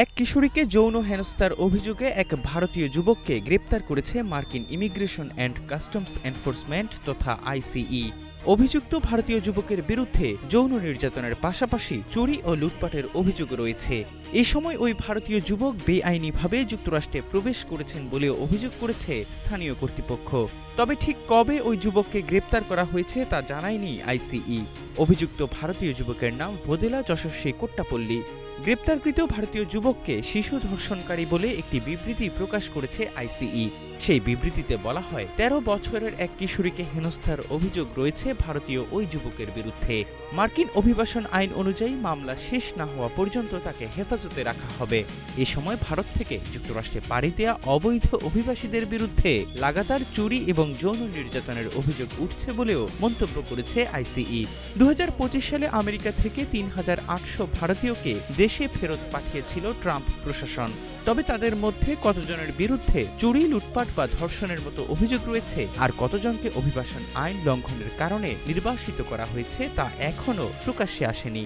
এক কিশোরীকে যৌন হেনস্থার অভিযোগে এক ভারতীয় যুবককে গ্রেপ্তার করেছে মার্কিন ইমিগ্রেশন অ্যান্ড কাস্টমস এনফোর্সমেন্ট তথা আইসিই। অভিযুক্ত ভারতীয় যুবকের বিরুদ্ধে যৌন নির্যাতনের পাশাপাশি চুরি ও লুটপাটের অভিযোগ রয়েছে। এ সময় ওই ভারতীয় যুবক বেআইনিভাবে যুক্তরাষ্ট্রে প্রবেশ করেছেন বলেও অভিযোগ করেছে স্থানীয় কর্তৃপক্ষ। তবে ঠিক কবে ওই যুবককে গ্রেপ্তার করা হয়েছে তা জানায়নি আইসিই। অভিযুক্ত ভারতীয় যুবকের নাম ভোদেলা যশস্বী কোট্টাপল্লী। গ্রেপ্তারকৃত ভারতীয় যুবককে শিশু ধর্ষণকারী বলে একটি বিবৃতি প্রকাশ করেছে আইসিই। সেই বিবৃতিতে বলা হয়, ১৩ বছরের এক কিশোরীকে হেনস্থার অভিযোগ রয়েছে ভারতীয় ওই যুবকের বিরুদ্ধে। মার্কিন অভিবাসন আইন অনুযায়ী মামলা শেষ না হওয়া পর্যন্ত তাকে হেফাজতে রাখা হবে। এ সময় ভারত থেকে যুক্তরাষ্ট্রে পাড়ি দেয়া অবৈধ অভিবাসীদের বিরুদ্ধে লাগাতার চুরি এবং যৌন নির্যাতনের অভিযোগ উঠছে বলেও মন্তব্য করেছে আইসিই। ২০২৫ সালে আমেরিকা থেকে ৩,৮০০ ভারতীয়কে দেশে ফেরত পাঠিয়েছিল ট্রাম্প প্রশাসন। তবে তাদের মধ্যে কতজনের বিরুদ্ধে চুরি, লুটপাট বা ধর্ষণের মতো অভিযোগ রয়েছে আর কতজনকে অভিবাসন আইন লঙ্ঘনের কারণে নির্বাসিত করা হয়েছে তা এখনও প্রকাশ্যে আসেনি।